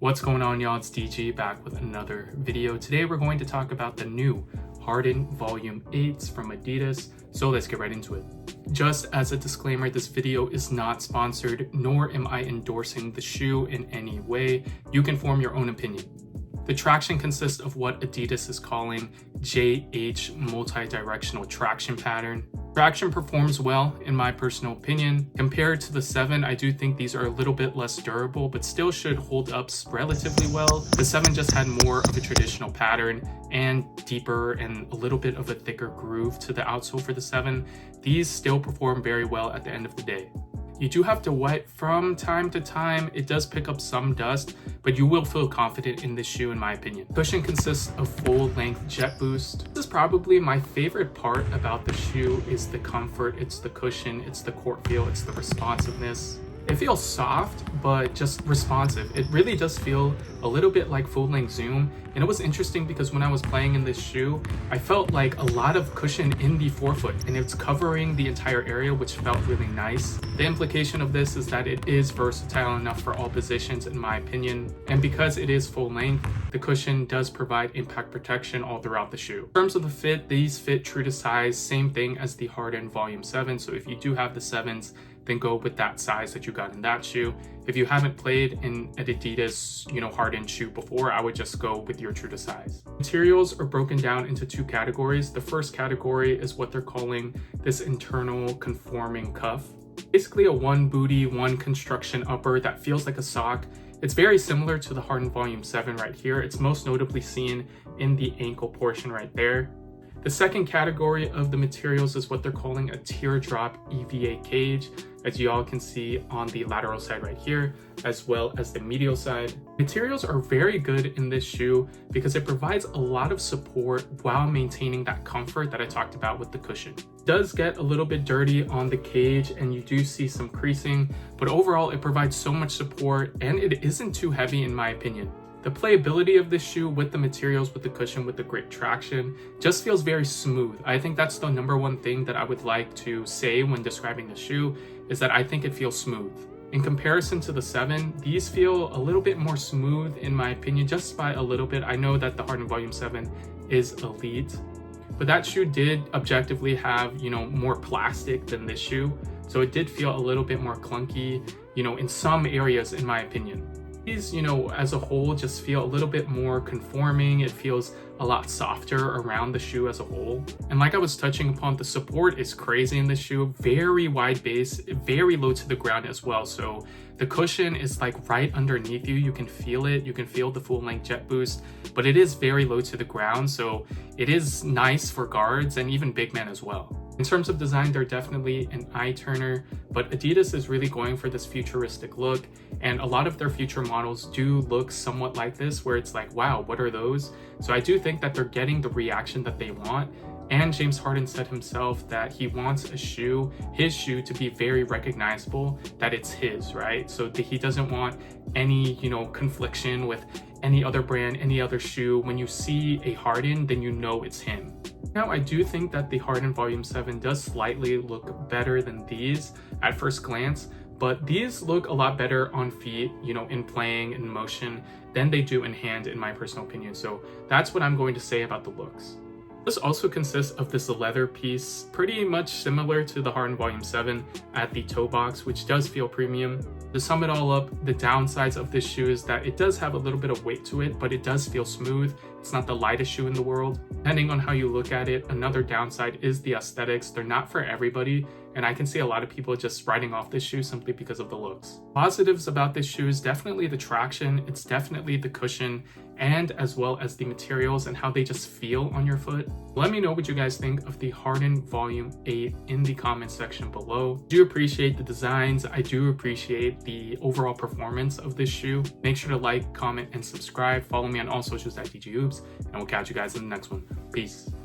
What's going on, y'all? It's DG back with another video. Today we're going to talk about the new Harden Volume 8s from Adidas. So let's get right into it. Just as a disclaimer, this video is not sponsored, nor am I endorsing the shoe in any way. You can form your own opinion. The traction consists of what Adidas is calling JH multi-directional traction pattern. Traction performs well, in my personal opinion. Compared to the 7, I do think these are a little bit less durable, but still should hold up relatively well. The 7 just had more of a traditional pattern and deeper and a little bit of a thicker groove to the outsole for the 7. These still perform very well at the end of the day. You do have to wipe from time to time. It does pick up some dust, but you will feel confident in this shoe in my opinion. Cushion consists of full-length jet boost. This is probably my favorite part about the shoe is the comfort, it's the cushion, it's the court feel, it's the responsiveness. It feels soft, but just responsive. It really does feel a little bit like full-length Zoom. And it was interesting because when I was playing in this shoe, I felt like a lot of cushion in the forefoot and it's covering the entire area, which felt really nice. The implication of this is that it is versatile enough for all positions in my opinion. And because it is full length, the cushion does provide impact protection all throughout the shoe. In terms of the fit, these fit true to size, same thing as the Harden Volume 7. So if you do have the 7s, then go with that size that you got in that shoe. If you haven't played in an Adidas, Harden shoe before, I would just go with your true to size. Materials are broken down into two categories. The first category is what they're calling this internal conforming cuff. Basically a one booty, one construction upper that feels like a sock. It's very similar to the Harden Volume 7 right here. It's most notably seen in the ankle portion right there. The second category of the materials is what they're calling a teardrop EVA cage, as you all can see on the lateral side right here, as well as the medial side. Materials are very good in this shoe because it provides a lot of support while maintaining that comfort that I talked about with the cushion. It does get a little bit dirty on the cage and you do see some creasing, but overall it provides so much support and it isn't too heavy in my opinion. The playability of this shoe with the materials, with the cushion, with the great traction, just feels very smooth. I think that's the number one thing that I would like to say when describing the shoe, is that I think it feels smooth. In comparison to the 7, these feel a little bit more smooth in my opinion, just by a little bit. I know that the Harden Volume 7 is elite, but that shoe did objectively have, more plastic than this shoe. So it did feel a little bit more clunky, in some areas in my opinion. These, as a whole just feel a little bit more conforming. It feels a lot softer around the shoe as a whole. And like I was touching upon, the support is crazy in this shoe. Very wide base, very low to the ground as well. So the cushion is like right underneath you. You can feel it. You can feel the full length jet boost, but it is very low to the ground. So it is nice for guards and even big men as well. In terms of design, they're definitely an eye turner, but Adidas is really going for this futuristic look. And a lot of their future models do look somewhat like this, where it's like, wow, what are those? So I do think that they're getting the reaction that they want. And James Harden said himself that he wants his shoe to be very recognizable, that it's his, right? So he doesn't want any, confliction with any other brand, any other shoe. When you see a Harden, then you know it's him. Now, I do think that the Harden Volume 7 does slightly look better than these at first glance, but these look a lot better on feet, in playing, in motion, than they do in hand, in my personal opinion. So that's what I'm going to say about the looks. This also consists of this leather piece, pretty much similar to the Harden Volume 7 at the toe box, which does feel premium. To sum it all up, the downsides of this shoe is that it does have a little bit of weight to it, but it does feel smooth. It's not the lightest shoe in the world. Depending on how you look at it, another downside is the aesthetics. They're not for everybody, and I can see a lot of people just writing off this shoe simply because of the looks. Positives about this shoe is definitely the traction, it's definitely the cushion, and as well as the materials and how they just feel on your foot. Let me know what you guys think of the Harden Volume 8 in the comment section below. I do appreciate the designs. I do appreciate the overall performance of this shoe. Make sure to like, comment, and subscribe. Follow me on all socials at DGHoops, and we'll catch you guys in the next one. Peace.